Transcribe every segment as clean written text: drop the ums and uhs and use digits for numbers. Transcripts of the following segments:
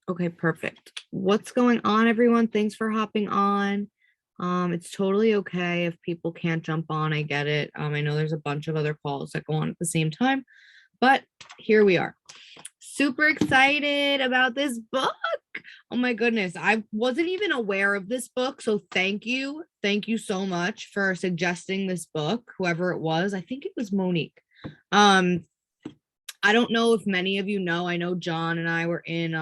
Okay, perfect. What's going on, everyone? Thanks for hopping on. It's totally okay if people can't jump on. I get it. I know there's a bunch of other calls that go on at the same time, but here we are. Super excited about this book. Oh my goodness. I wasn't even aware of this book. So thank you. Thank you so much for suggesting this book, whoever it was. I think it was Monique. Um, I don't know if many of you know, I know John and I were in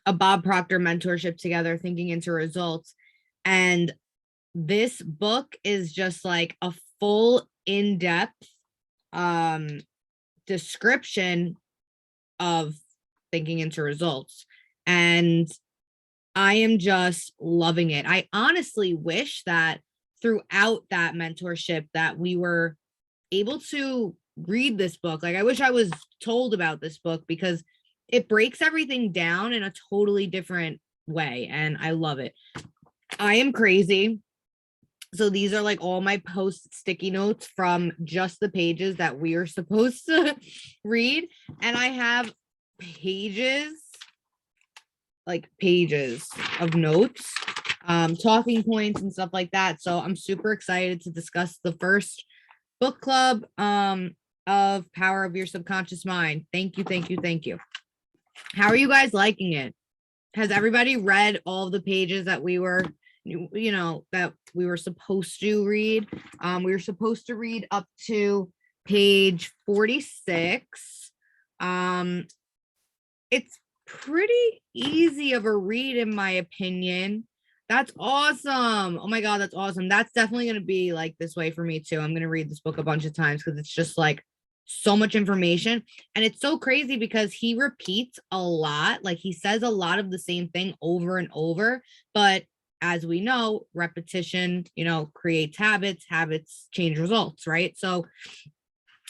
a Bob Proctor mentorship together, thinking into results. And this book is just like a full in-depth um, description of thinking into results. And I am just loving it. I honestly wish that throughout that mentorship that we were able to read this book. Like I wish I was told about this book because it breaks everything down in a totally different way and I love it. I am crazy. So these are like all my post sticky notes from just the pages that we are supposed to read. And I have pages, like pages of notes, talking points and stuff like that. So I'm super excited to discuss the first book club of Power of Your Subconscious Mind. Thank you, thank you, thank you. How are you guys liking it? Has everybody read all of the pages that we were, that we were supposed to read? We were supposed to read up to page 46. It's pretty easy of a read in my opinion. That's awesome. Oh my God, that's awesome. That's definitely going to be like this way for me too. I'm going to read this book a bunch of times because it's just like so much information. And it's so crazy because he repeats a lot. Like he says a lot of the same thing over and over. But as we know, repetition, creates habits, habits change results, right? So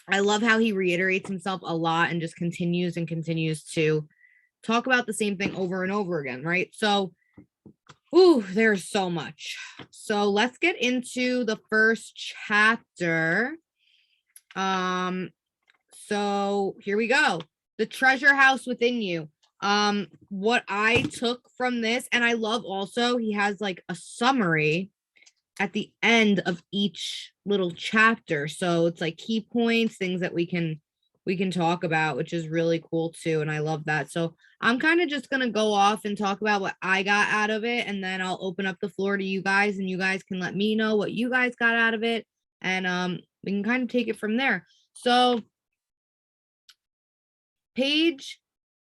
I love how he reiterates himself a lot and just continues and continues to talk about the same thing over and over again, right? So, there's so much. So let's get into the first chapter. So here we go. The treasure house within you. What I took from this, and I love also, he has like a summary at the end of each little chapter. So it's like key points, things that we can talk about, which is really cool too. And I love that. So I'm kind of just going to go off and talk about what I got out of it. And then I'll open up the floor to you guys and you guys can let me know what you guys got out of it. And we can kind of take it from there. So page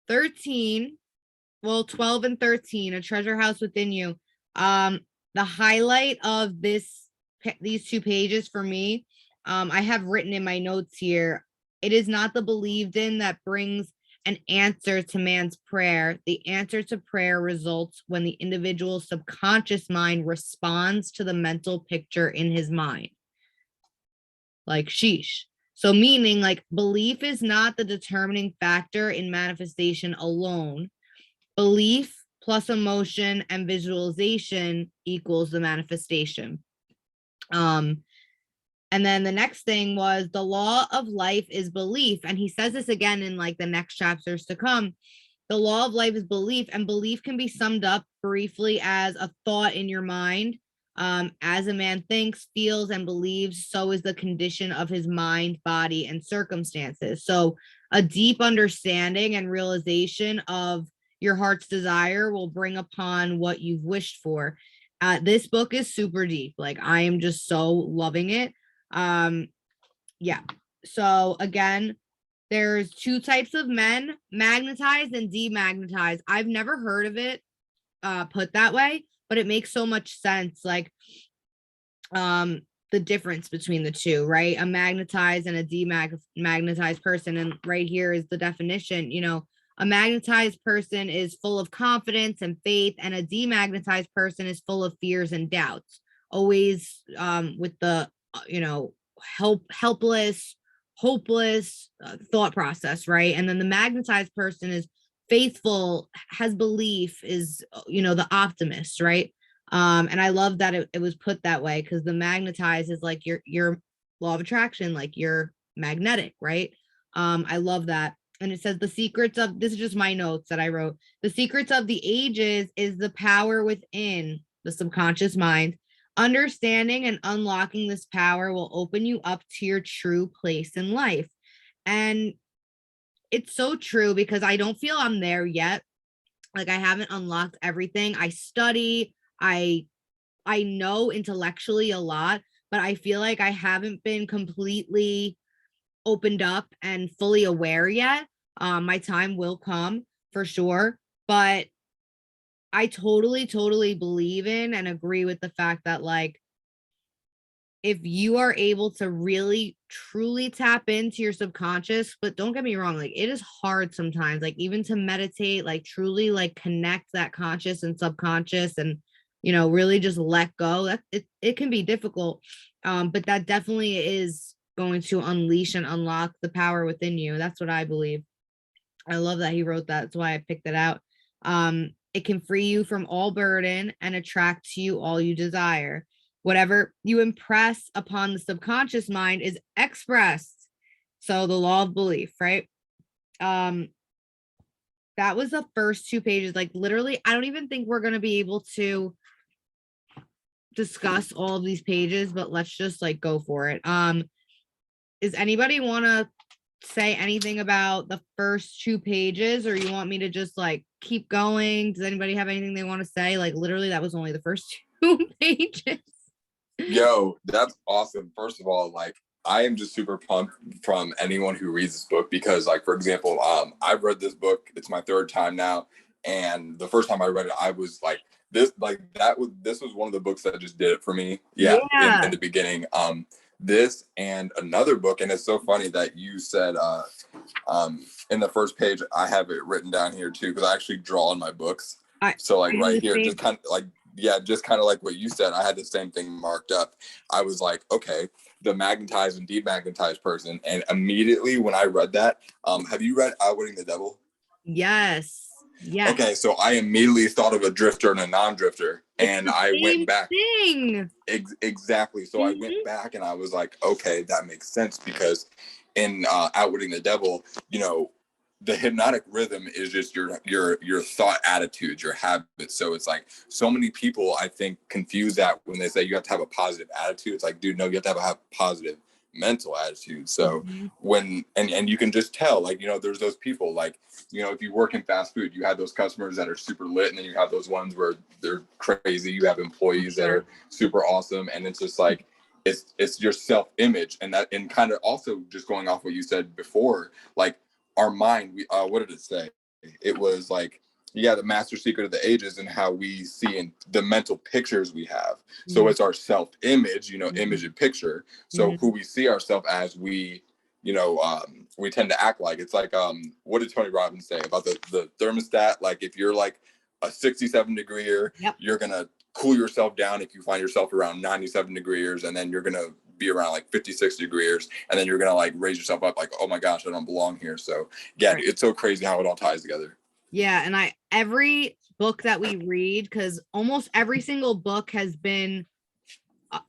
13, 12 and 13, A Treasure House Within You. The highlight of these two pages for me, I have written in my notes here, it is not the believed in that brings an answer to man's prayer. The answer to prayer results when the individual's subconscious mind responds to the mental picture in his mind. Like, sheesh. So meaning like belief is not the determining factor in manifestation alone. Belief plus emotion and visualization equals the manifestation. And then the next thing was the law of life is belief. And he says this again in like the next chapters to come. The law of life is belief, and belief can be summed up briefly as a thought in your mind. As a man thinks, feels, and believes, so is the condition of his mind, body, and circumstances. So a deep understanding and realization of your heart's desire will bring upon what you've wished for. This book is super deep. Like I am just so loving it. Yeah. So again, there's two types of men, magnetized and demagnetized. I've never heard of it put that way, but it makes so much sense. Like the difference between the two, right? A magnetized and a demagnetized person. And right here is the definition. A magnetized person is full of confidence and faith, and a demagnetized person is full of fears and doubts, always with the helpless, hopeless thought process, right? And then the magnetized person is faithful, has belief, is the optimist, right? And I love that it was put that way, because the magnetized is like your law of attraction, like you're magnetic, right? I love that. And it says the secrets of, this is just my notes that I wrote. The secrets of the ages is the power within the subconscious mind. Understanding and unlocking this power will open you up to your true place in life. And it's so true because I don't feel I'm there yet. Like I haven't unlocked everything. I study, I know intellectually a lot, but I feel like I haven't been completely opened up and fully aware yet. My time will come for sure, but I totally believe in and agree with the fact that like if you are able to really truly tap into your subconscious, but don't get me wrong, like it is hard sometimes, like even to meditate, like truly like connect that conscious and subconscious and really just let go. That it can be difficult. But that definitely is going to unleash and unlock the power within you. That's what I believe. I love that he wrote that. That's why I picked it out. It can free you from all burden and attract to you all you desire. Whatever you impress upon the subconscious mind is expressed. So the law of belief, right? That was the first 2 pages. Like literally, I don't even think we're going to be able to discuss all of these pages, but let's just like go for it. Does anybody want to say anything about the first 2 pages, or you want me to just like keep going? Does anybody have anything they want to say? Like literally that was only the first 2 pages. Yo, that's awesome. First of all, like I am just super pumped from anyone who reads this book because, like, for example, I've read this book. It's my 3rd time now, and the first time I read it, I was like, this was one of the books that just did it for me. Yeah, in the beginning. This and another book, and it's so funny that you said in the first page, I have it written down here too because I actually draw in my books. So like right here, just kind of like. Yeah, just kind of like what you said. I had the same thing marked up. I was like, okay, the magnetized and demagnetized person. And immediately when I read that, have you read Outwitting the Devil? Yes. Okay, so I immediately thought of a drifter and a non-drifter, and I went back. Exactly. So I went back and I was like, okay, that makes sense because in Outwitting the Devil, the hypnotic rhythm is just your thought attitudes, your habits. So it's like so many people I think confuse that when they say you have to have a positive attitude. It's like, dude, no, you have to have a positive mental attitude. So when and you can just tell, like, there's those people like, if you work in fast food, you have those customers that are super lit, and then you have those ones where they're crazy. You have employees that are super awesome, and it's just like it's your self-image, and kind of also just going off what you said before, like our mind, what did it say? It was like, the master secret of the ages and how we see in the mental pictures we have. So it's our self-image, image and picture. So who we see ourselves as, we tend to act like. It's like, what did Tony Robbins say about the thermostat? Like if you're like a 67 degreer, you're going to cool yourself down if you find yourself around 97 degrees, and then you're going to be around like 56 degrees, and then you're gonna like raise yourself up like, oh my gosh, I don't belong here. So yeah, it's so crazy how it all ties together. Yeah, and every book that we read, because almost every single book has been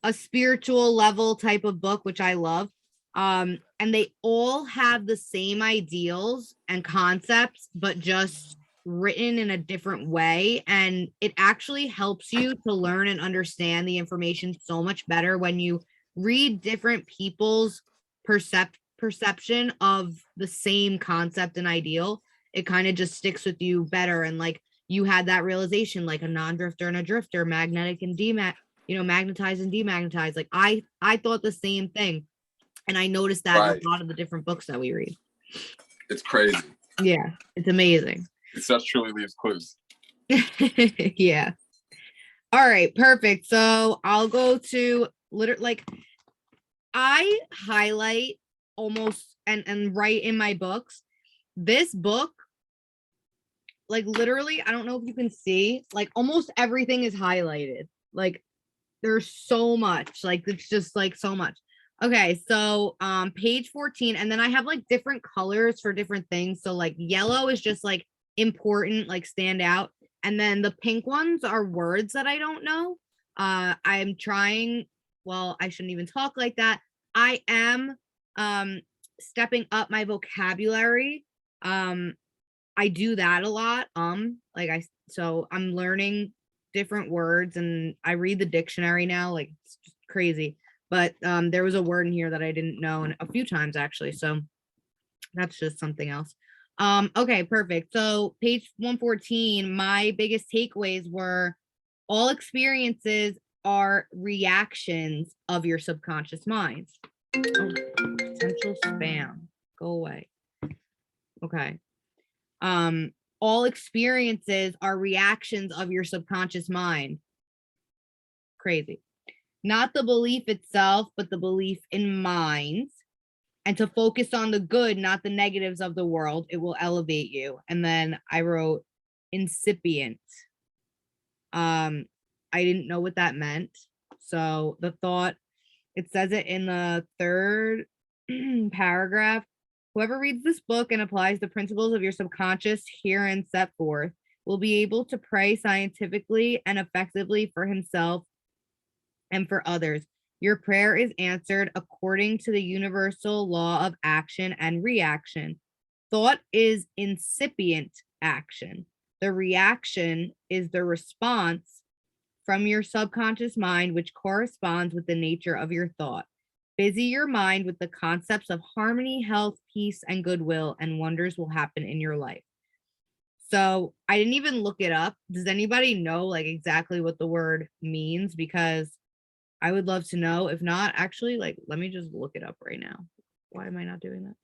a spiritual level type of book, which I love. And they all have the same ideals and concepts, but just written in a different way. And it actually helps you to learn and understand the information so much better when you read different people's perception of the same concept and ideal. It kind of just sticks with you better. And like you had that realization, like a non-drifter and a drifter, magnetic and magnetize and demagnetize. Like I thought the same thing, and I noticed that in a lot of the different books that we read. It's crazy. Yeah, it's amazing. It just truly leaves clues. Yeah. All right, perfect. So I'll go to like I highlight almost and write in my books. This book, like literally, I don't know if you can see, like almost everything is highlighted. Like there's so much, like it's just like so much. Okay, so page 14, and then I have like different colors for different things. So like yellow is just like important, like stand out, and then the pink ones are words that I don't know. I'm trying, well, I shouldn't even talk like that. I am stepping up my vocabulary I do that a lot. So I'm learning different words and I read the dictionary now, like it's just crazy. But there was a word in here that I didn't know, and a few times actually. So that's just something else. Okay, perfect. So page 114, my biggest takeaways were all experiences are reactions of your subconscious mind. Oh, potential spam. Go away. Okay. All experiences are reactions of your subconscious mind. Crazy. Not the belief itself, but the belief in mind. And to focus on the good, not the negatives of the world. It will elevate you. And then I wrote incipient. I didn't know what that meant. So the thought, it says it in the third paragraph. Whoever reads this book and applies the principles of your subconscious herein set forth will be able to pray scientifically and effectively for himself and for others. Your prayer is answered according to the universal law of action and reaction. Thought is incipient action. The reaction is the response from your subconscious mind, which corresponds with the nature of your thought. Busy your mind with the concepts of harmony, health, peace, and goodwill, and wonders will happen in your life. So I didn't even look it up. Does anybody know like exactly what the word means? Because I would love to know. If not, actually, like, let me just look it up right now. Why am I not doing that?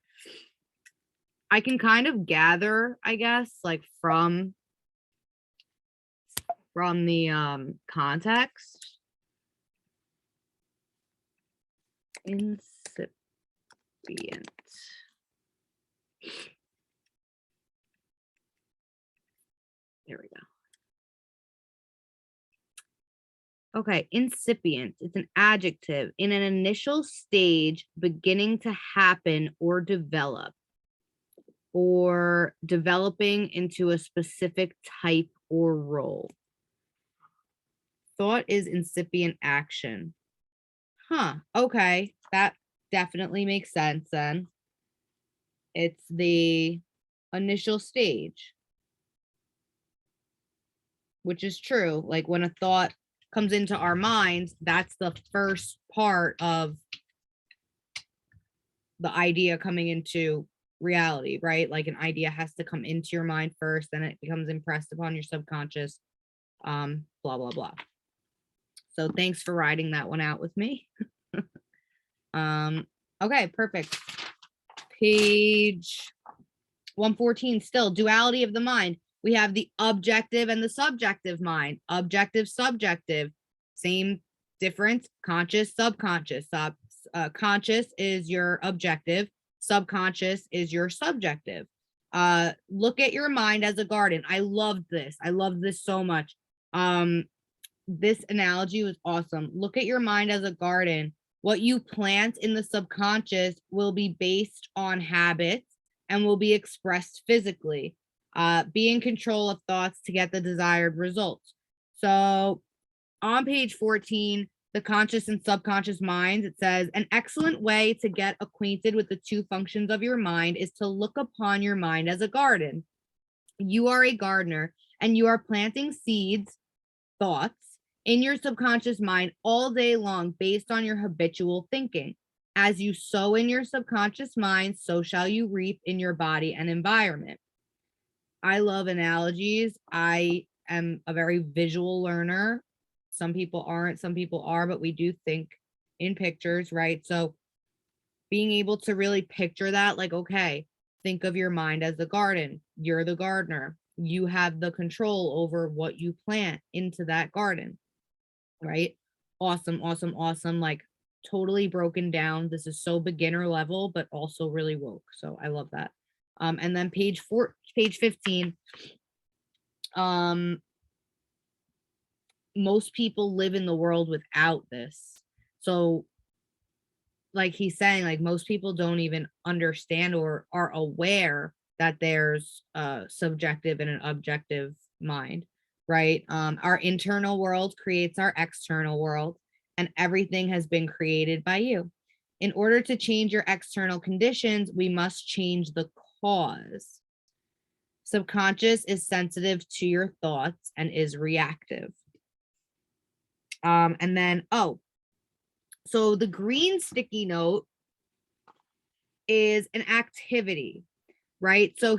I can kind of gather, I guess, like from the context. Incipient. There we go. Okay, incipient. It's an adjective in an initial stage, beginning to happen or develop, or developing into a specific type or role. Thought is incipient action. Huh, okay, that definitely makes sense then. It's the initial stage, which is true. Like when a thought comes into our minds, that's the first part of the idea coming into reality, right? Like an idea has to come into your mind first, then it becomes impressed upon your subconscious, blah, blah, blah. So thanks for writing that one out with me. Okay, perfect. Page 114, still duality of the mind. We have the objective and the subjective mind. Objective, subjective, same difference. Conscious, subconscious. Conscious is your objective. Subconscious is your subjective. Look at your mind as a garden. I loved this. I love this so much. This analogy was awesome. Look at your mind as a garden. What you plant in the subconscious will be based on habits and will be expressed physically. Be in control of thoughts to get the desired results. So on page 14, the conscious and subconscious minds, it says, an excellent way to get acquainted with the two functions of your mind is to look upon your mind as a garden. You are a gardener and you are planting seeds, thoughts, in your subconscious mind all day long based on your habitual thinking. As you sow in your subconscious mind, so shall you reap in your body and environment. I love analogies. I am a very visual learner. Some people aren't, some people are, but we do think in pictures, right? So being able to really picture that, like, okay, think of your mind as a garden. You're the gardener. You have the control over what you plant into that garden, right? Awesome, awesome, awesome. Like totally broken down. This is so beginner level, but also really woke. So I love that. And then page 15. Most people live in the world without this. So like he's saying, like most people don't even understand or are aware that there's a subjective and an objective mind, right? Our internal world creates our external world, and everything has been created by you. In order to change your external conditions, we must change the cause. Subconscious is sensitive to your thoughts and is reactive. And then, so the green sticky note is an activity, right? So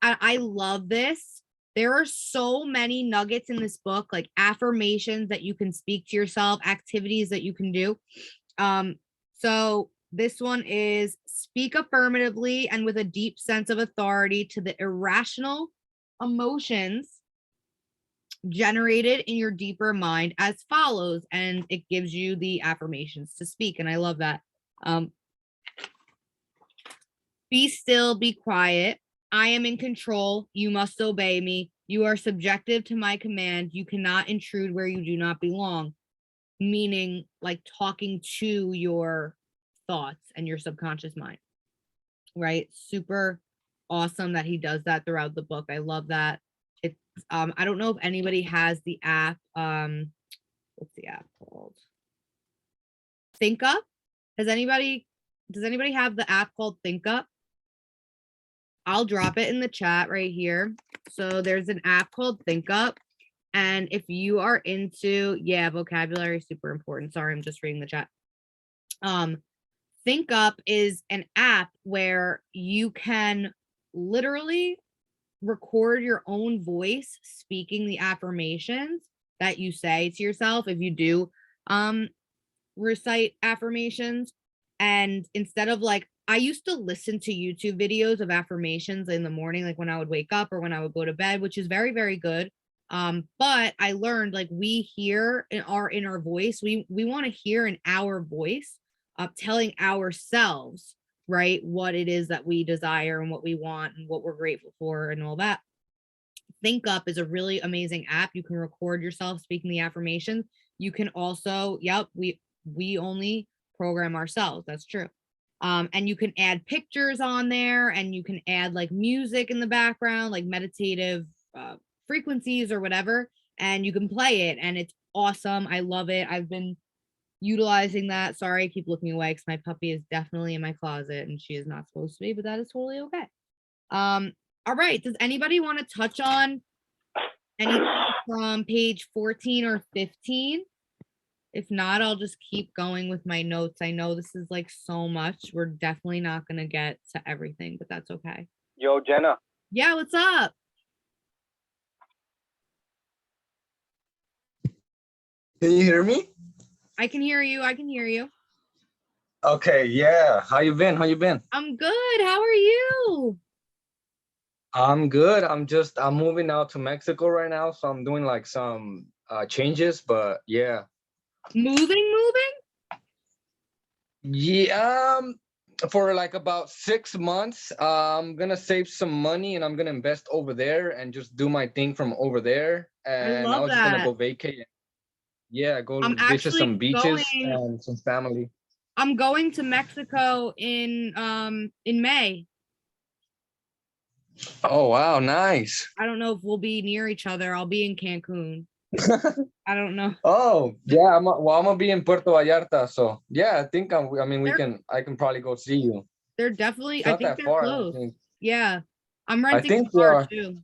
I love this. There are so many nuggets in this book, like affirmations that you can speak to yourself, activities that you can do. So this one is speak affirmatively and with a deep sense of authority to the irrational emotions generated in your deeper mind as follows. And it gives you the affirmations to speak. And I love that. Be still, be quiet. I am in control. You must obey me. You are subjective to my command. You cannot intrude where you do not belong. Meaning like talking to your thoughts and your subconscious mind, right? Super awesome that he does that throughout the book. I love that. It's I don't know if anybody has the app. What's the app called? Think Up. Does anybody have the app called Think Up? I'll drop it in the chat right here. So there's an app called Think Up. And if you are into, vocabulary is super important. Sorry, I'm just reading the chat. Think Up is an app where you can literally record your own voice speaking the affirmations that you say to yourself if you do recite affirmations. And instead of like, I used to listen to YouTube videos of affirmations in the morning, like when I would wake up or when I would go to bed, which is very, very good. But I learned like we hear in our voice, we want to hear in our voice, telling ourselves, right, what it is that we desire and what we want and what we're grateful for and all that. Think Up is a really amazing app. You can record yourself speaking the affirmations. You can also, we only program ourselves. That's true. And you can add pictures on there and you can add like music in the background, like meditative frequencies or whatever, and you can play it and it's awesome. I love it. I've been utilizing that. Sorry, I keep looking away because my puppy is definitely in my closet and she is not supposed to be, but that is totally okay. All right. Does anybody want to touch on anything from page 14 or 15? If not, I'll just keep going with my notes. I know this is like so much. We're definitely not going to get to everything, but that's okay. Yo, Jenna. Yeah, what's up? Can you hear me? I can hear you. I can hear you. Okay, yeah. How you been? I'm good. How are you? I'm good. I'm moving out to Mexico right now, so I'm doing like some changes, but yeah. Moving? Yeah, for like about 6 months, I'm gonna save some money and I'm gonna invest over there and just do my thing from over there. And I was just gonna go vacate. Yeah, go visit some beaches and some family. I'm going to Mexico in May. Oh wow, nice. I don't know if we'll be near each other. I'll be in Cancun. I don't know. Oh yeah, I'm gonna be in Puerto Vallarta, so yeah, I think I can probably go see you. They're definitely, it's not I think that they're far, close. I think. Yeah, I'm renting a car too.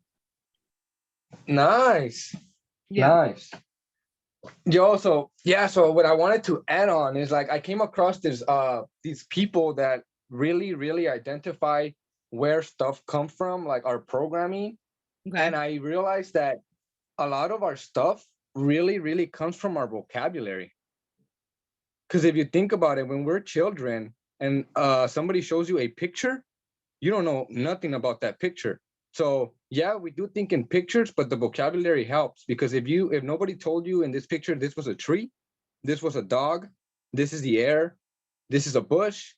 Nice. Yeah. Nice. Yo, so what I wanted to add on is like I came across these people that really identify where stuff comes from, like our programming. Okay. And I realized that a lot of our stuff really comes from our vocabulary. Because if you think about it, when we're children and somebody shows you a picture, you don't know nothing about that picture. So yeah, we do think in pictures, but the vocabulary helps, because if nobody told you in this picture, this was a tree, this was a dog, this is the air, this is a bush,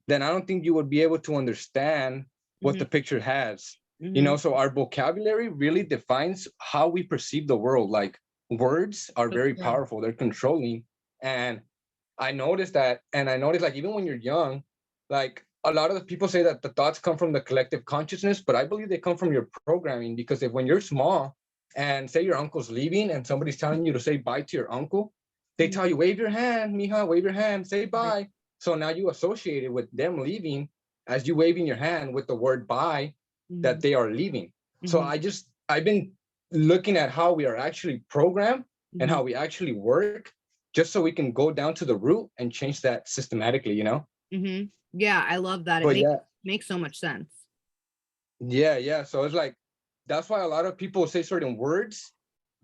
then I don't think you would be able to understand what the picture has. You know, so our vocabulary really defines how we perceive the world. Like words are very powerful, they're controlling. And I noticed that, and I noticed like even when you're young, like a lot of the people say that the thoughts come from the collective consciousness, but I believe they come from your programming. Because when you're small and say your uncle's leaving and somebody's telling you to say bye to your uncle, they tell you, wave your hand, mija, wave your hand, say bye. So now you associate it with them leaving as you waving your hand with the word bye, that they are leaving. So Mhm. I've been looking at how we are actually programmed and Mhm. how we actually work, just so we can go down to the root and change that systematically, you know? Mhm. Yeah, I love that. It But yeah, makes so much sense. yeah. So it's like, that's why a lot of people say certain words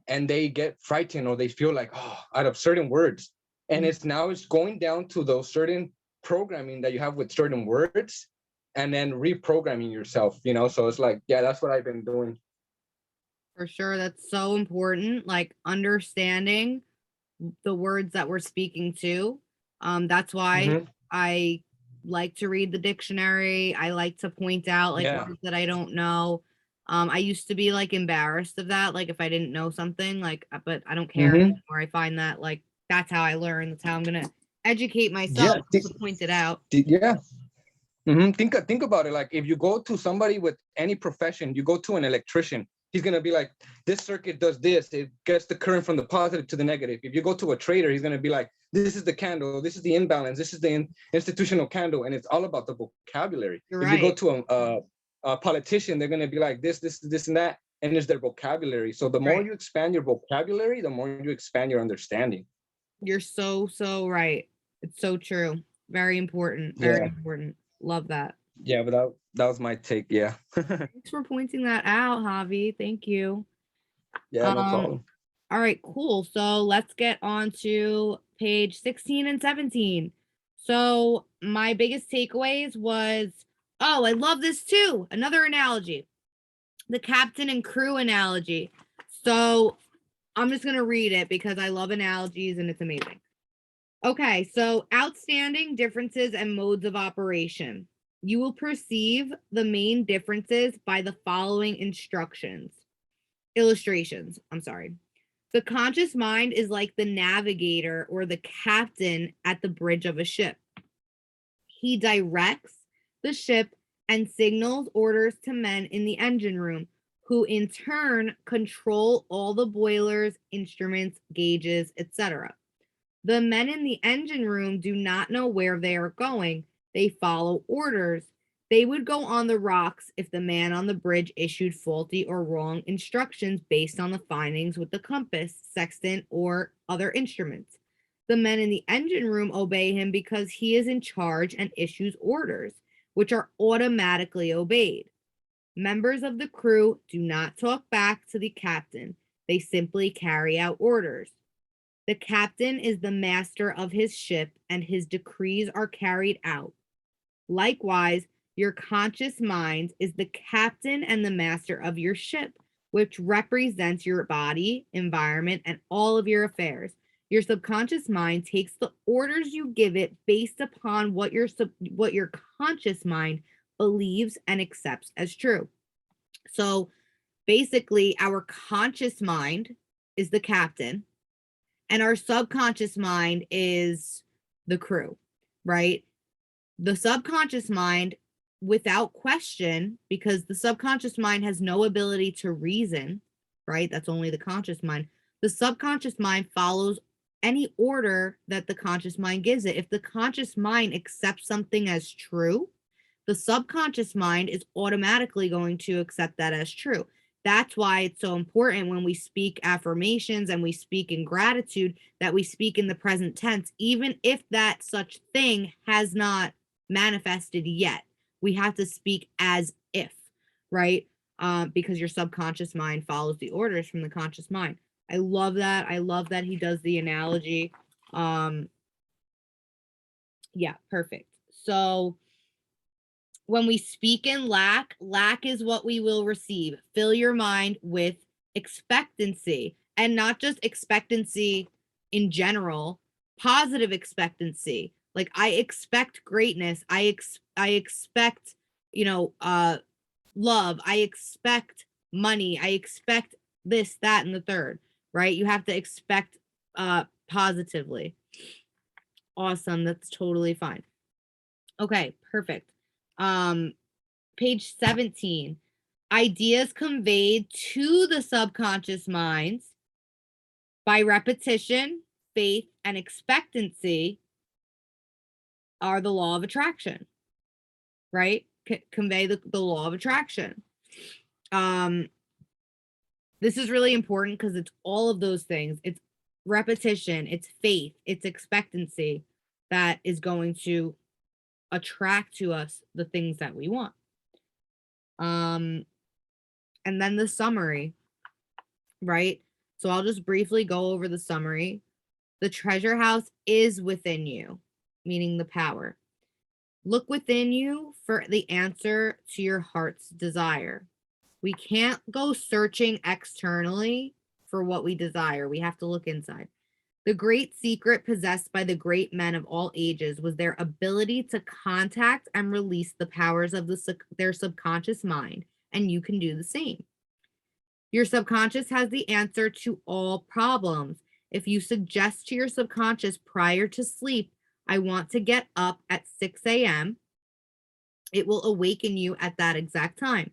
and they get frightened, or they feel like, oh, out of certain words. And Mhm. it's going down to those certain programming that you have with certain words, and then reprogramming yourself, you know? So it's like, yeah, that's what I've been doing. For sure, that's so important, like understanding the words that we're speaking to. That's why Hmm. I like to read the dictionary. I like to point out like Yeah. words that I don't know. I used to be like embarrassed of that, like if I didn't know something, like, but I don't care Hmm. anymore. I find that like that's how I learn. That's how I'm gonna educate myself Yeah. to point it out. Yeah. Think about it. Like, if you go to somebody with any profession, you go to an electrician, he's gonna be like, this circuit does this. It gets the current from the positive to the negative. If you go to a trader, he's gonna be like, this is the candle, this is the imbalance, this is the institutional candle, and it's all about the vocabulary. You're If you go right. to a politician, they're gonna be like this, and that, and it's their vocabulary. So the more Right. you expand your vocabulary, the more you expand your understanding. You're so right. It's so true. Very important. Very Yeah, important. Love that. yeah, but that was my take. Yeah. Thanks for pointing that out, Javi. Thank you. Yeah, no Um, problem. all right, cool. So let's get on to page 16 and 17. So my biggest takeaways was, oh, I love this too. Another analogy, the captain and crew analogy. So I'm just going to read it because I love analogies and it's amazing. Okay, so outstanding differences and modes of operation. You will perceive the main differences by the following illustrations. I'm sorry. The conscious mind is like the navigator or the captain at the bridge of a ship. He directs the ship and signals orders to men in the engine room, who in turn control all the boilers, instruments, gauges, etc. The men in the engine room do not know where they are going. They follow orders. They would go on the rocks if the man on the bridge issued faulty or wrong instructions based on the findings with the compass, sextant, or other instruments. The men in the engine room obey him because he is in charge and issues orders, which are automatically obeyed. Members of the crew do not talk back to the captain. They simply carry out orders. The captain is the master of his ship, and his decrees are carried out. Likewise, your conscious mind is the captain and the master of your ship, which represents your body, environment, and all of your affairs. Your subconscious mind takes the orders you give it based upon what your conscious mind believes and accepts as true. So basically, our conscious mind is the captain and our subconscious mind is the crew, right? The subconscious mind, without question, because the subconscious mind has no ability to reason, right? That's only the conscious mind. The subconscious mind follows any order that the conscious mind gives it. If the conscious mind accepts something as true, the subconscious mind is automatically going to accept that as true. That's why it's so important when we speak affirmations and we speak in gratitude that we speak in the present tense, even if that such thing has not manifested yet. We have to speak as if, right? Because your subconscious mind follows the orders from the conscious mind. I love that. I love that he does the analogy. Yeah, perfect. So when we speak in lack, lack is what we will receive. Fill your mind with expectancy, and not just expectancy in general, positive expectancy. Like I expect greatness. I expect, love. I expect money. I expect this, that, and the third, right? You have to expect positively. Awesome. That's totally fine. Okay, perfect. Um, page 17. Ideas conveyed to the subconscious minds by repetition, faith, and expectancy are the law of attraction, right? Convey the law of attraction. This is really important because it's all of those things. It's repetition, it's faith, it's expectancy that is going to attract to us the things that we want. And then the summary, right? So I'll just briefly go over the summary. The treasure house is within you, meaning the power. Look within you for the answer to your heart's desire. We can't go searching externally for what we desire. We have to look inside. The great secret possessed by the great men of all ages was their ability to contact and release the powers of their subconscious mind, and you can do the same. Your subconscious has the answer to all problems. If you suggest to your subconscious prior to sleep, I want to get up at 6 a.m., it will awaken you at that exact time.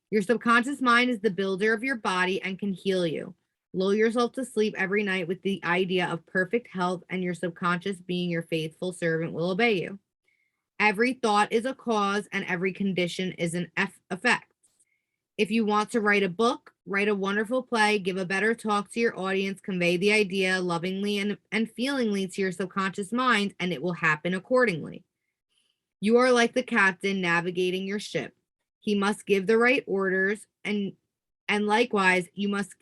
Your subconscious mind is the builder of your body and can heal you. Lull yourself to sleep every night with the idea of perfect health, and your subconscious, being your faithful servant, will obey you. Every thought is a cause, and every condition is an effect. If you want to write a book, write a wonderful play, give a better talk to your audience, convey the idea lovingly and feelingly to your subconscious mind, and it will happen accordingly. You are like the captain navigating your ship. He must give the right orders, and likewise you must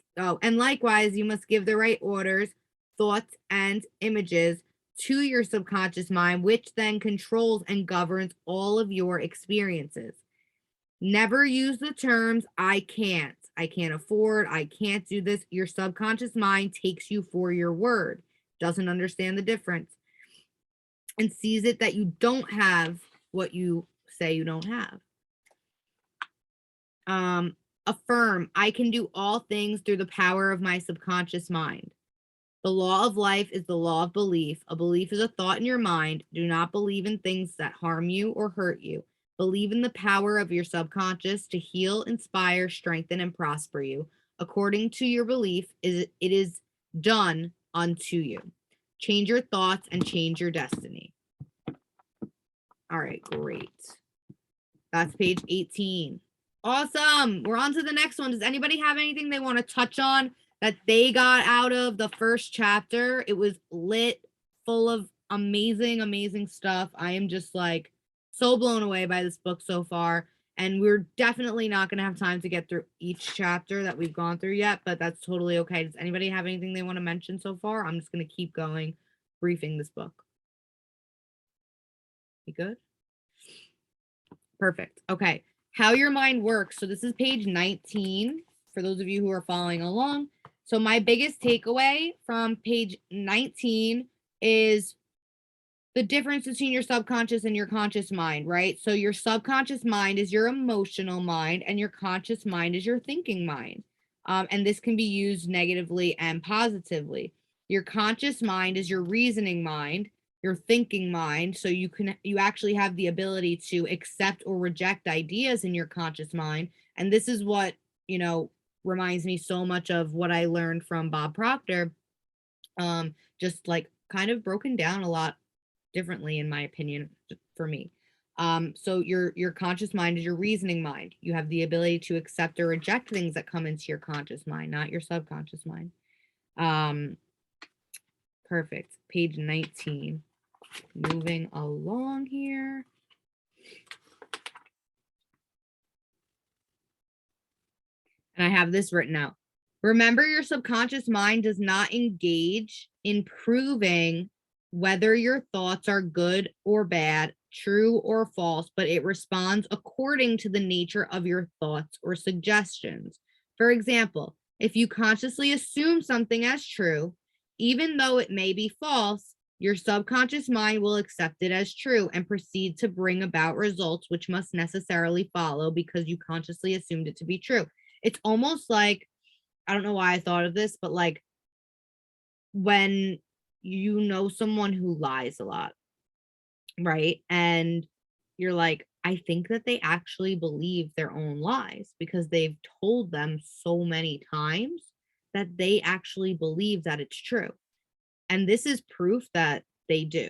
give the right orders, thoughts, and images to your subconscious mind, which then controls and governs all of your experiences. Never use the terms I can't afford, I can't do this. Your subconscious mind takes you for your word, doesn't understand the difference, and sees it that you don't have what you say you don't have. Affirm, I can do all things through the power of my subconscious mind. The law of life is the law of belief. A belief is a thought in your mind. Do not believe in things that harm you or hurt you. Believe in the power of your subconscious to heal, inspire, strengthen, and prosper you. According to your belief, it is done unto you. Change your thoughts and change your destiny. All right, great. That's page 18. Awesome. We're on to the next one. Does anybody have anything they want to touch on that they got out of the first chapter? It was lit, full of amazing, amazing stuff. I am just like so blown away by this book so far. And we're definitely not going to have time to get through each chapter that we've gone through yet, but that's totally okay. Does anybody have anything they want to mention so far? I'm just going to keep going, briefing this book. You good? Perfect. Okay. How your mind works. So this is page 19 for those of you who are following along. So my biggest takeaway from page 19 is the difference between your subconscious and your conscious mind, right? So your subconscious mind is your emotional mind, and your conscious mind is your thinking mind. And this can be used negatively and positively. Your conscious mind is your reasoning mind, your thinking mind. So you actually have the ability to accept or reject ideas in your conscious mind. And this is what, reminds me so much of what I learned from Bob Proctor. Just like kind of broken down a lot differently, in my opinion, for me. So your conscious mind is your reasoning mind. You have the ability to accept or reject things that come into your conscious mind, not your subconscious mind. Perfect. Page 19. Moving along here. And I have this written out. Remember, your subconscious mind does not engage in proving whether your thoughts are good or bad, true or false, but it responds according to the nature of your thoughts or suggestions. For example, if you consciously assume something as true, even though it may be false, your subconscious mind will accept it as true and proceed to bring about results which must necessarily follow because you consciously assumed it to be true. It's almost like, I don't know why I thought of this, but like when you know someone who lies a lot, right? And you're like, I think that they actually believe their own lies because they've told them so many times that they actually believe that it's true. And this is proof that they do.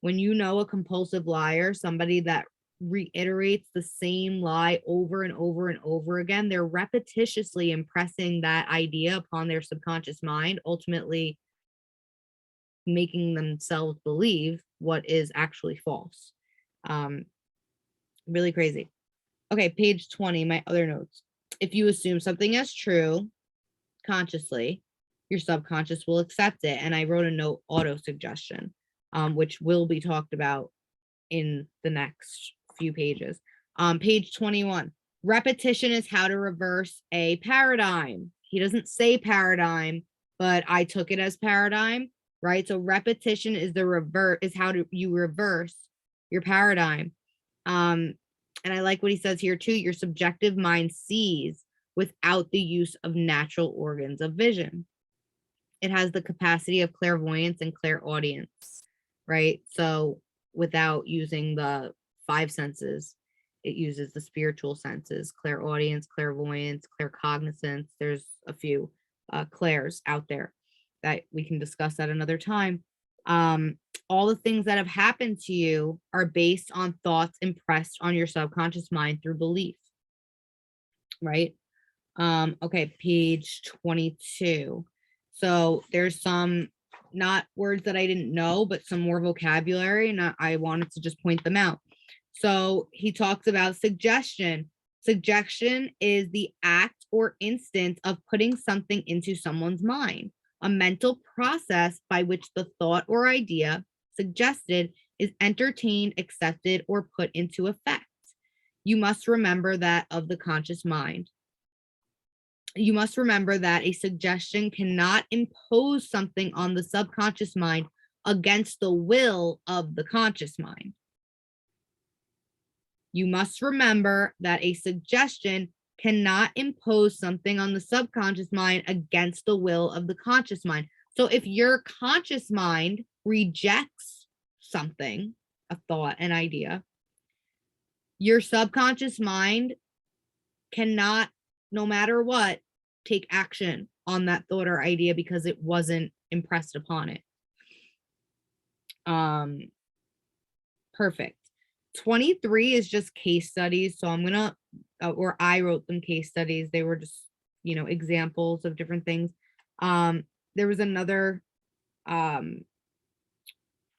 When you know a compulsive liar, somebody that reiterates the same lie over and over and over again, they're repetitiously impressing that idea upon their subconscious mind, ultimately making themselves believe what is actually false. Really crazy. Okay, page 20, my other notes. If you assume something as true consciously, your subconscious will accept it. And I wrote a note, auto suggestion, which will be talked about in the next few pages. Page 21, repetition is how to reverse a paradigm. He doesn't say paradigm, but I took it as paradigm, right? So repetition is how you reverse your paradigm. And I like what he says here too. Your subjective mind sees without the use of natural organs of vision. It has the capacity of clairvoyance and clairaudience, right? So without using the five senses, it uses the spiritual senses, clairaudience, clairvoyance, claircognizance. There's a few clairs out there that we can discuss at another time. All the things that have happened to you are based on thoughts impressed on your subconscious mind through belief, right? Okay, page 22. So there's some not words that I didn't know, but some more vocabulary, and I wanted to just point them out. So he talks about suggestion. Suggestion is the act or instance of putting something into someone's mind, a mental process by which the thought or idea suggested is entertained, accepted, or put into effect. You must remember that of the conscious mind. You must remember that a suggestion cannot impose something on the subconscious mind against the will of the conscious mind. You must remember that a suggestion cannot impose something on the subconscious mind against the will of the conscious mind. So if your conscious mind rejects something, a thought, an idea, your subconscious mind cannot, no matter what, take action on that thought or idea because it wasn't impressed upon it. Perfect. 23 is just case studies. So I'm gonna, or I wrote them case studies. They were just, examples of different things. There was another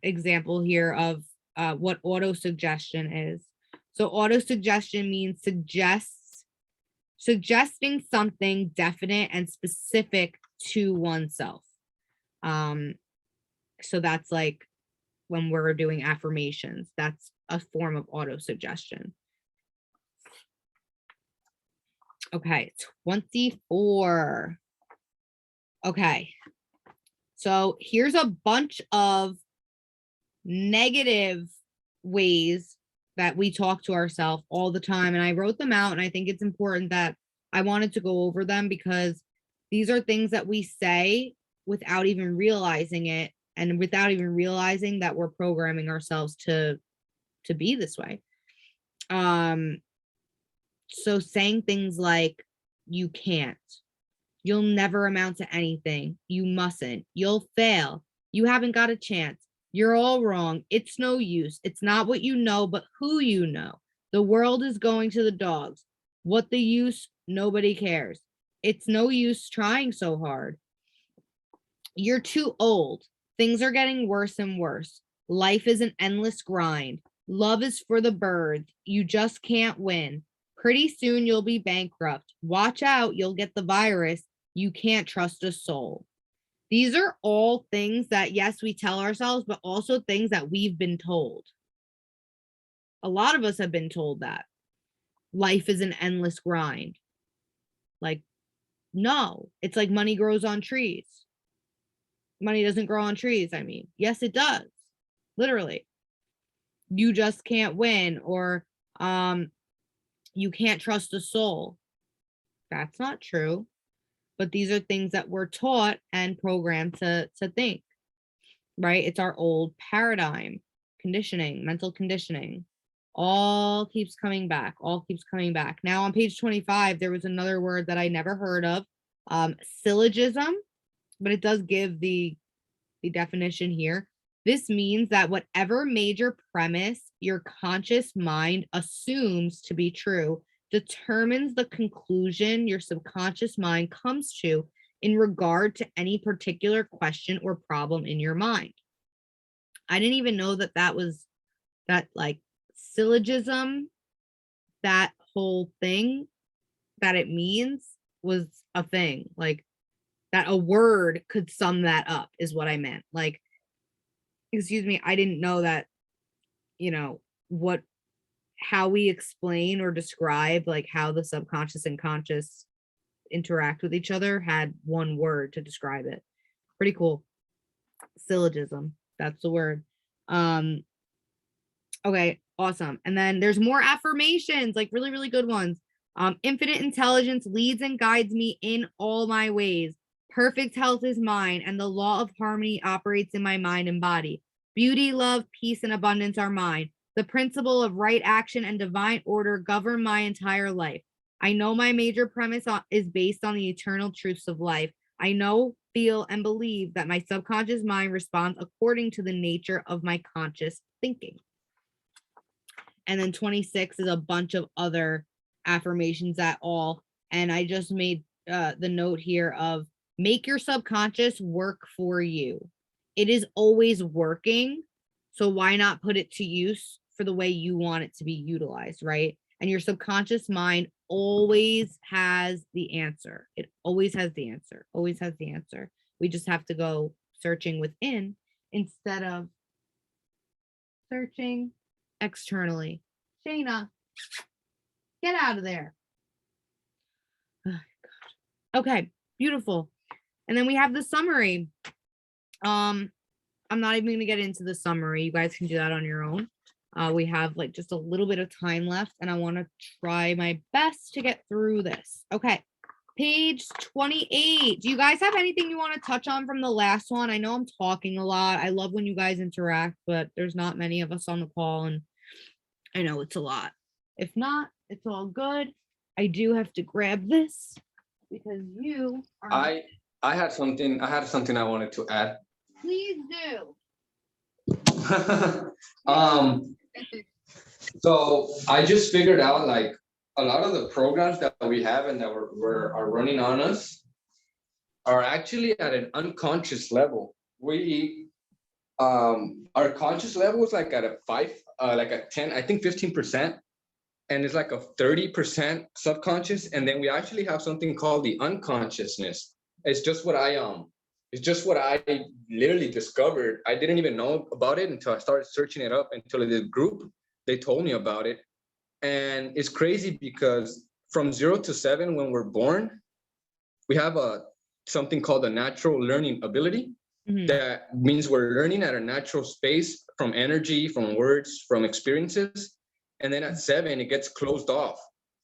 example here of what auto-suggestion is. So auto-suggestion means suggesting something definite and specific to oneself. So that's like when we're doing affirmations, that's a form of auto-suggestion. Okay, 24. Okay, so here's a bunch of negative ways that we talk to ourselves all the time. And I wrote them out, and I think it's important that I wanted to go over them because these are things that we say without even realizing it, and without even realizing that we're programming ourselves to be this way. So saying things like, you can't, you'll never amount to anything, you mustn't, you'll fail, you haven't got a chance, you're all wrong, it's no use, it's not what you know, but who you know, the world is going to the dogs, what the use, nobody cares, it's no use trying so hard, you're too old, things are getting worse and worse, life is an endless grind, love is for the birds, you just can't win, pretty soon you'll be bankrupt, watch out, you'll get the virus, you can't trust a soul. These are all things that, yes, we tell ourselves, but also things that we've been told. A lot of us have been told that life is an endless grind. Like, no, it's like money grows on trees. Money doesn't grow on trees. I mean, yes, it does. Literally. You just can't win, or you can't trust a soul. That's not true. But these are things that we're taught and programmed to think, right? It's our old paradigm, conditioning, mental conditioning, all keeps coming back, all keeps coming back. Now on page 25, there was another word that I never heard of, syllogism, but it does give the definition here. This means that whatever major premise your conscious mind assumes to be true determines the conclusion your subconscious mind comes to in regard to any particular question or problem in your mind. I didn't even know that was that like syllogism, that whole thing that it means was a thing. Like that a word could sum that up is what I meant. Like, excuse me, I didn't know that, how we explain or describe like how the subconscious and conscious interact with each other had one word to describe it. Pretty cool. Syllogism, that's the word. Okay, awesome. And then there's more affirmations, like really, really good ones. Infinite intelligence leads and guides me in all my ways. Perfect health is mine, and the law of harmony operates in my mind and body. Beauty, love, peace, and abundance are mine. The principle of right action and divine order govern my entire life. I know my major premise is based on the eternal truths of life. I know, feel, and believe that my subconscious mind responds according to the nature of my conscious thinking. And then 26 is a bunch of other affirmations and I just made the note here of make your subconscious work for you. It is always working, so why not put it to use for the way you want it to be utilized, right? And your subconscious mind always has the answer. It always has the answer, always has the answer. We just have to go searching within instead of searching externally. Shayna, get out of there. Oh, God. Okay, beautiful. And then we have the summary. I'm not even going to get into the summary. You guys can do that on your own. We have like just a little bit of time left, and I want to try my best to get through this. Okay, page 28. Do you guys have anything you want to touch on from the last one? I know I'm talking a lot. I love when you guys interact, but there's not many of us on the call, and I know it's a lot. If not, it's all good. I do have to grab this because you are. I had something I wanted to add. Please do. So I just figured out like a lot of the programs that we have and that are running on us are actually at an unconscious level. Our conscious level is like at a 5, like a 10, I think 15%, and it's like a 30% subconscious, and then we actually have something called the unconsciousness. It's just what I literally discovered. I didn't even know about it until I started searching it up. Until the group, they told me about it, and it's crazy because from 0 to 7, when we're born, we have something called a natural learning ability. Mm-hmm. That means we're learning at a natural space from energy, from words, from experiences, and then at 7, it gets closed off.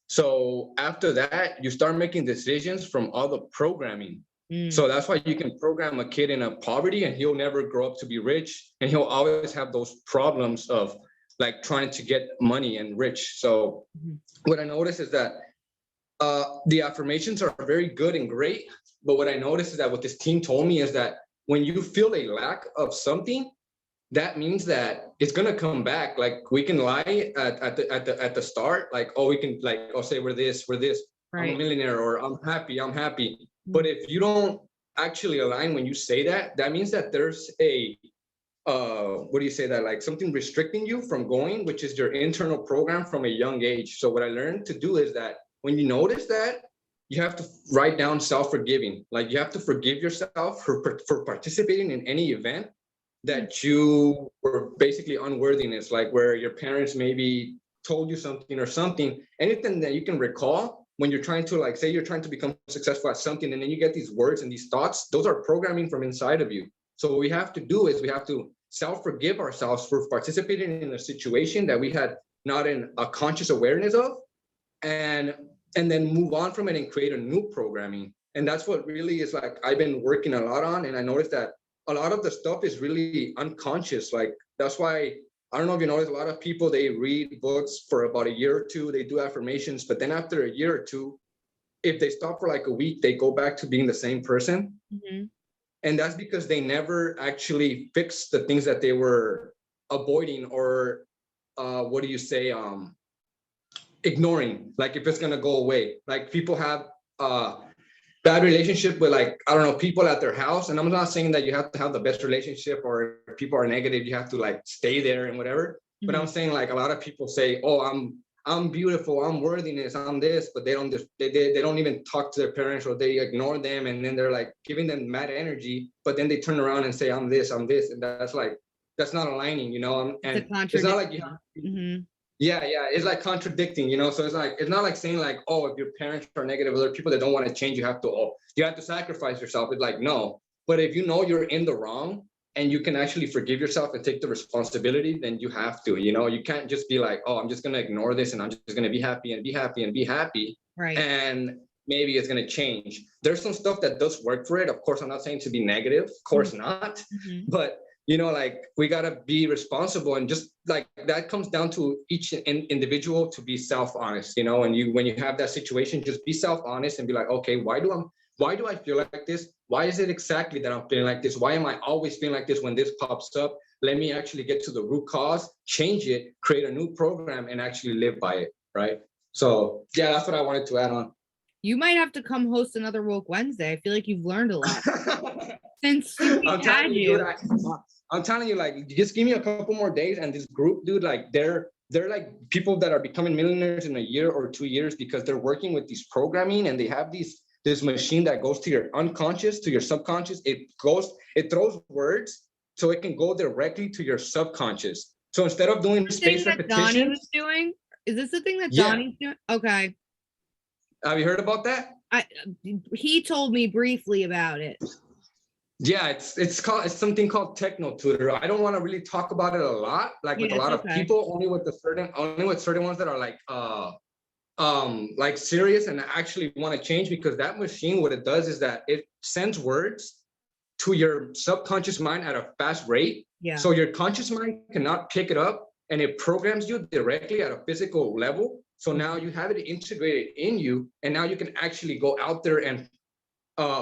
So after that, you start making decisions from all the programming. So that's why you can program a kid in a poverty and he'll never grow up to be rich, and he'll always have those problems of like trying to get money and rich. So what I noticed is that the affirmations are very good and great, but what I noticed is that what this team told me is that when you feel a lack of something, that means that it's gonna come back. Like we can lie at the start, like, oh, we can like, oh, say we're this, right. I'm a millionaire, or I'm happy. But if you don't actually align when you say that, that means that there's a what do you say that, like something restricting you from going, which is your internal program from a young age. So what I learned to do is that when you notice that, you have to write down self-forgiving. Like you have to forgive yourself for participating in any event that you were basically unworthiness, like where your parents maybe told you something or something, anything that you can recall when you're trying to, like, say you're trying to become successful at something, and then you get these words and these thoughts, those are programming from inside of you. So what we have to do is we have to self-forgive ourselves for participating in a situation that we had not in a conscious awareness of, and then move on from it and create a new programming. And that's what really is like I've been working a lot on, and I noticed that a lot of the stuff is really unconscious. Like that's why, I don't know if you notice, a lot of people, they read books for about a year or two, they do affirmations, but then after a year or two, if they stop for like a week, they go back to being the same person. Mm-hmm. And that's because they never actually fixed the things that they were avoiding or what do you say, ignoring, like if it's gonna go away. Like people have bad relationship with, like, I don't know, people at their house. And I'm not saying that you have to have the best relationship, or if people are negative, you have to like stay there and whatever. But I'm saying, like, a lot of people say, oh, I'm beautiful, I'm worthiness, I'm this, but they don't even talk to their parents, or they ignore them, and then they're like giving them mad energy, but then they turn around and say, I'm this, and that's not aligning, you know. And it's not like you have yeah, it's like contradicting, you know. So it's not like saying like, oh, if your parents are negative, other people that don't want to change, you have to sacrifice yourself. It's like, no. But if you know you're in the wrong and you can actually forgive yourself and take the responsibility, then you have to, you know. You can't just be like, oh, I'm just gonna ignore this and I'm just gonna be happy and be happy and be happy. Right. And maybe it's gonna change. There's some stuff that does work for it. Of course, I'm not saying to be negative, of course not. But you know, like, we gotta be responsible, and just like that comes down to each individual to be self-honest, you know. And when you have that situation, just be self-honest and be like, okay, why do I feel like this? Why is it exactly that I'm feeling like this? Why am I always feeling like this when this pops up? Let me actually get to the root cause, change it, create a new program, and actually live by it, right? So yeah, that's what I wanted to add on. You might have to come host another Woke Wednesday. I feel like you've learned a lot since I'm telling you, dude, I'm telling you, like, just give me a couple more days, and this group, dude, like, they're like people that are becoming millionaires in a year or 2 years because they're working with these programming, and they have this machine that goes to your unconscious, to your subconscious. It throws words so it can go directly to your subconscious. So instead of doing space repetition, Donnie was doing, is this the thing that Donnie's doing? Okay. Have you heard about that? He told me briefly about it. Yeah, it's something called Techno Tutor. I don't want to really talk about it a lot, like with a lot of people, only with certain ones that are like serious and actually want to change, because that machine, what it does is that it sends words to your subconscious mind at a fast rate. Yeah. So your conscious mind cannot pick it up, and it programs you directly at a physical level. So now you have it integrated in you, and now you can actually go out there and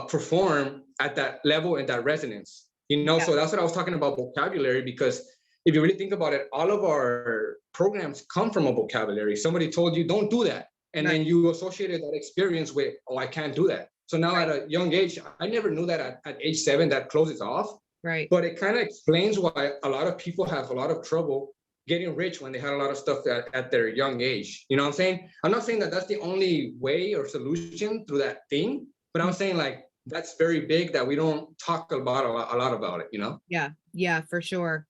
perform at that level and that resonance, you know. So that's what I was talking about, vocabulary, because if you really think about it, all of our programs come from a vocabulary. Somebody told you don't do that, and then you associated that experience with, oh, I can't do that. So now at a young age, I never knew that at age 7 that closes off. Right. But it kind of explains why a lot of people have a lot of trouble getting rich when they had a lot of stuff at their young age. You know what I'm saying? I'm not saying that that's the only way or solution through that thing, but I'm saying, like, that's very big that we don't talk about a lot about it, you know? Yeah, for sure.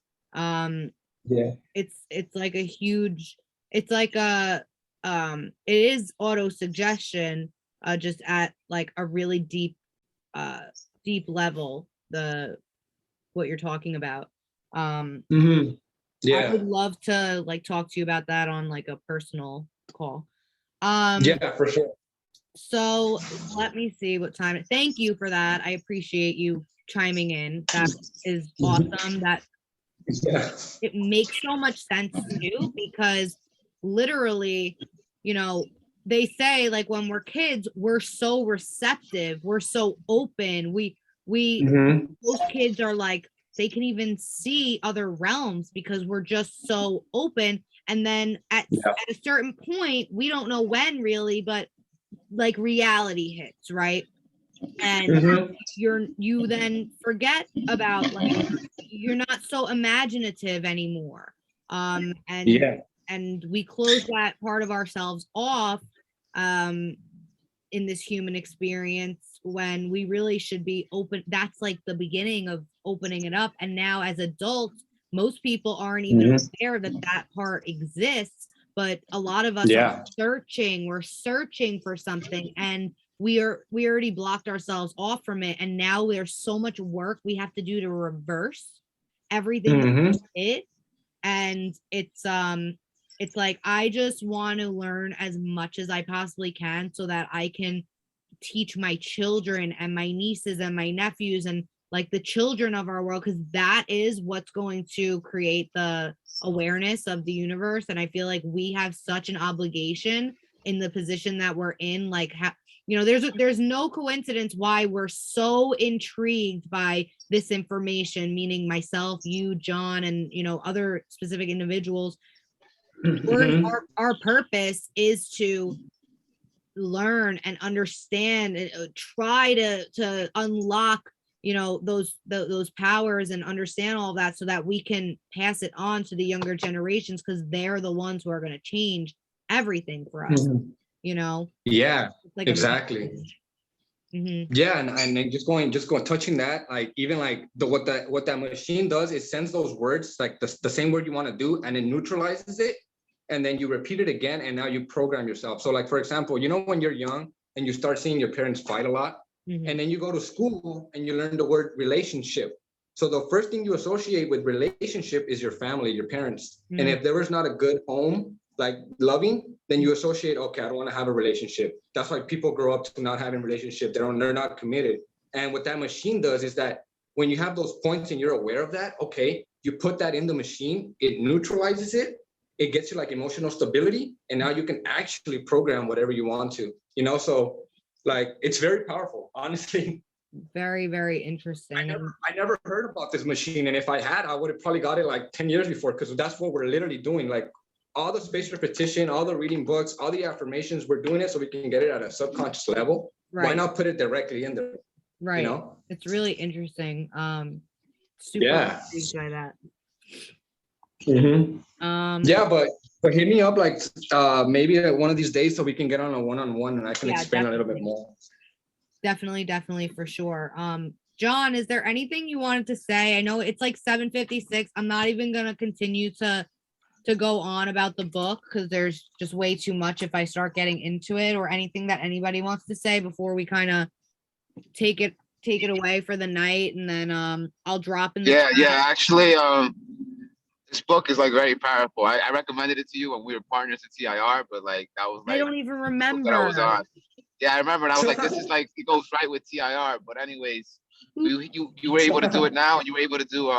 It's like a huge, it's like it is auto suggestion, just at like a really deep level, what you're talking about. I would love to like talk to you about that on like a personal call. Yeah, for sure. So let me see what time. Thank you for that. I appreciate you chiming in. That is awesome. That it makes so much sense too, because literally, you know, they say like when we're kids, we're so receptive, we're so open. Most kids are like, they can even see other realms because we're just so open. And then at a certain point, we don't know when really, but like reality hits, right? And you then forget about, like, you're not so imaginative anymore. And we close that part of ourselves off in this human experience when we really should be open. That's like the beginning of opening it up. And now as adults, most people aren't even aware that part exists, but a lot of us are searching. We're searching for something, and we already blocked ourselves off from it. And now there's so much work we have to do to reverse everything it. And it's like, I just want to learn as much as I possibly can so that I can teach my children and my nieces and my nephews and like the children of our world, because that is what's going to create the awareness of the universe. And I feel like we have such an obligation in the position that we're in. Like, you know, there's no coincidence why we're so intrigued by this information, meaning myself, you, John, and, you know, other specific individuals. our purpose is to learn and understand and try to unlock, you know, those powers and understand all of that so that we can pass it on to the younger generations, because they're the ones who are going to change everything for us, you know. Yeah, like exactly. Yeah, and then just going touching that, like even like what that machine does is sends those words, like the same word you want to do, and it neutralizes it, and then you repeat it again, and now you program yourself. So like, for example, you know, when you're young and you start seeing your parents fight a lot, and then you go to school and you learn the word relationship. So the first thing you associate with relationship is your family, your parents. And if there was not a good home, like loving, then you associate, okay, I don't want to have a relationship. That's why people grow up to not having a relationship. They're not committed. And what that machine does is that when you have those points and you're aware of that, okay, you put that in the machine, it neutralizes it, it gets you like emotional stability, and now you can actually program whatever you want to, you know. So like, it's very powerful, honestly. Very, very interesting. I never heard about this machine, and if I had, I would have probably got it like 10 years before, because that's what we're literally doing. Like all the spaced repetition, all the reading books, all the affirmations, we're doing it so we can get it at a subconscious level. Right. Why not put it directly in there? Right. You know? It's really interesting. Super intrigued by that. Yeah, but hit me up like maybe one of these days so we can get on a one-on-one and I can explain a little bit more. Definitely, for sure. John, is there anything you wanted to say? I know it's like 7:56. I'm not even gonna continue to go on about the book because there's just way too much if I start getting into it, or anything that anybody wants to say before we kind of take it away for the night, and then I'll drop in the chat. Actually, this book is like very powerful. I recommended it to you when we were partners at TIR, but like that was like I don't even remember that I was on. Yeah, I remember, and I was like, this is like, it goes right with TIR. But anyways, you were able to do it now, and you were able to do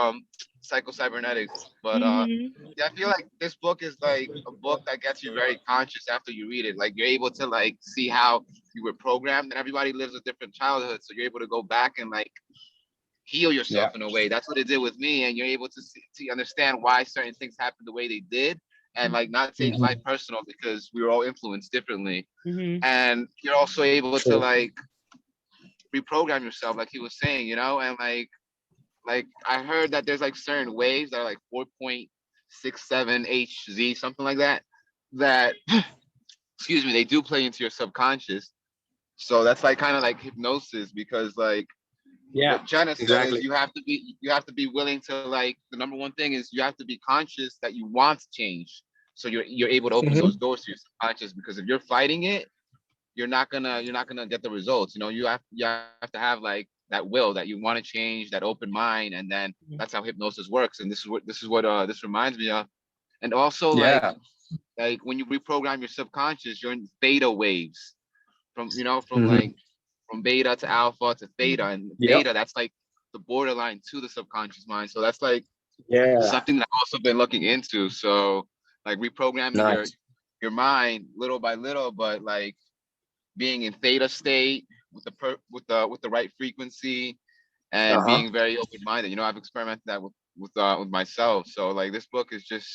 psycho-cybernetics. But yeah, I feel like this book is like a book that gets you very conscious after you read it. Like you're able to like see how you were programmed, and everybody lives a different childhood, so you're able to go back and like heal yourself in a way. That's what it did with me, and you're able to understand why certain things happened the way they did, and like not take life personal, because we were all influenced differently. And you're also able to like reprogram yourself, like he was saying, you know. And like I heard that there's like certain waves that are like 4.67 Hz, something like that, excuse me, they do play into your subconscious. So that's like kind of like hypnosis, because like what Jenna said is you have to be willing to, like, the number one thing is you have to be conscious that you want to change. So you're able to open those doors to your subconscious, because if you're fighting it, you're not gonna get the results. You know, you have to have like that will, that you want to change, that open mind, and then that's how hypnosis works. And this is what this reminds me of. And also like when you reprogram your subconscious, you're in theta waves from beta to alpha to theta, and theta, that's like the borderline to the subconscious mind. So that's like something that I've also been looking into. So like reprogramming your mind little by little, but like being in theta state with the right frequency, and being very open-minded. You know, I've experimented that with myself. So like this book is just,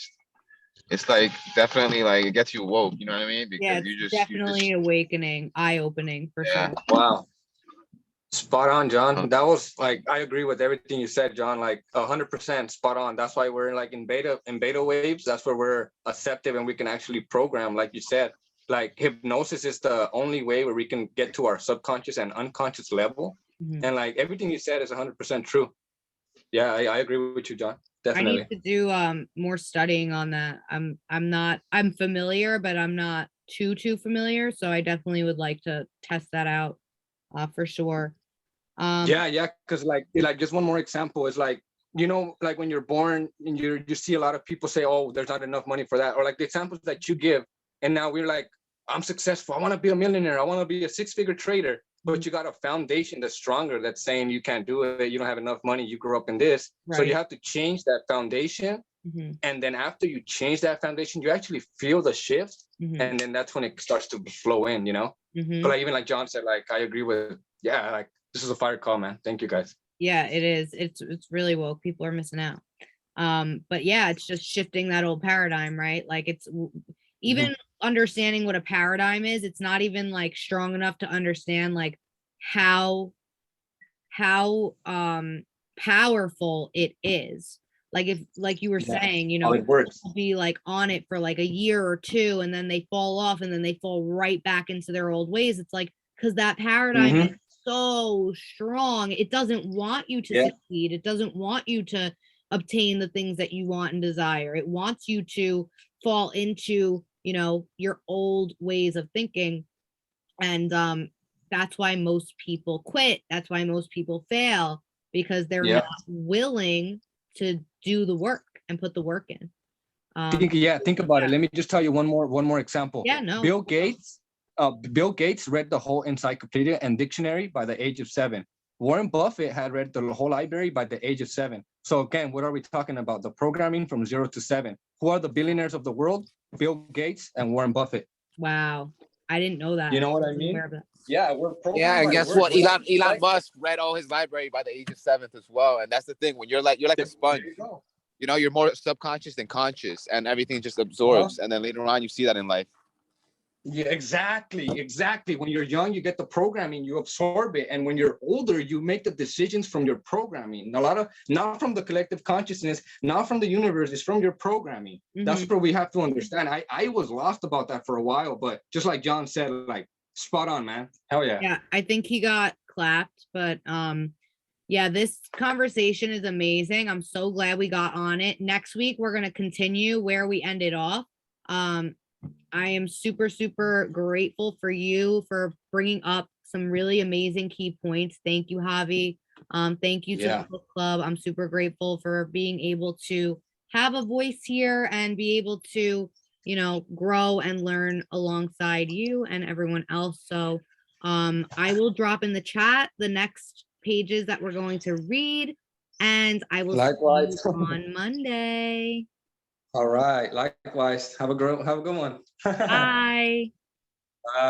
it's like definitely like it gets you woke, you know what I mean? Because it's definitely awakening, eye-opening for sure. Wow. Spot on, John. That was like, I agree with everything you said, John, like 100% spot on. That's why we're like in beta waves. That's where we're acceptive and we can actually program, like you said. Like hypnosis is the only way where we can get to our subconscious and unconscious level. And like everything you said is 100% true. Yeah, I agree with you, John. Definitely. I need to do more studying on that. I'm familiar, but I'm not too familiar. So I definitely would like to test that out for sure. Because like just one more example is like, you know, like when you're born and you see a lot of people say, oh, there's not enough money for that, or like the examples that you give, and now we're like, I'm successful, I want to be a millionaire, I want to be a six-figure trader, but you got a foundation that's stronger that's saying you can't do it, you don't have enough money, you grew up in this. So you have to change that foundation. And then after you change that foundation, you actually feel the shift, and then that's when it starts to flow in, you know. But like even like John said, like I agree with, like this is a fire call, man. Thank you guys. Yeah, it is. It's really woke. People are missing out. But yeah, it's just shifting that old paradigm, right? Like it's even understanding what a paradigm is, it's not even like strong enough to understand like how powerful it is. Like if, like you were saying, you know, it works. be like on it for like a year or two and then they fall off and then they fall right back into their old ways. It's like, because that paradigm is so strong, it doesn't want you to succeed. It doesn't want you to obtain the things that you want and desire. It wants you to fall into, you know, your old ways of thinking. And that's why most people quit. That's why most people fail, because they're not willing to do the work and put the work in. Think about it. Let me just tell you one more example. Bill Gates read the whole encyclopedia and dictionary by the age of 7. Warren Buffett had read the whole library by the age of 7. So again, what are we talking about? The programming from 0 to 7. Who are the billionaires of the world? Bill Gates and Warren Buffett. Wow. I didn't know that. You know what I mean? Yeah, we're yeah, and guess what? Elon Musk read all his library by the age of 7 as well. And that's the thing. When you're like a sponge. You know, you're more subconscious than conscious, and everything just absorbs. And then later on, you see that in life. Yeah, exactly. When you're young, you get the programming, you absorb it. And when you're older, you make the decisions from your programming. Not from the collective consciousness, not from the universe, it's from your programming. That's what we have to understand. I was lost about that for a while, but just like John said, like, spot on, man. Hell yeah. Yeah, I think he got clapped, but yeah, this conversation is amazing. I'm so glad we got on it. Next week, we're going to continue where we ended off. I am super, super grateful for you for bringing up some really amazing key points. Thank you, Javi. Thank you to the book club. I'm super grateful for being able to have a voice here and be able to, you know, grow and learn alongside you and everyone else. So I will drop in the chat the next pages that we're going to read, and I will see you on Monday. All right. Likewise. Have a good one. Bye.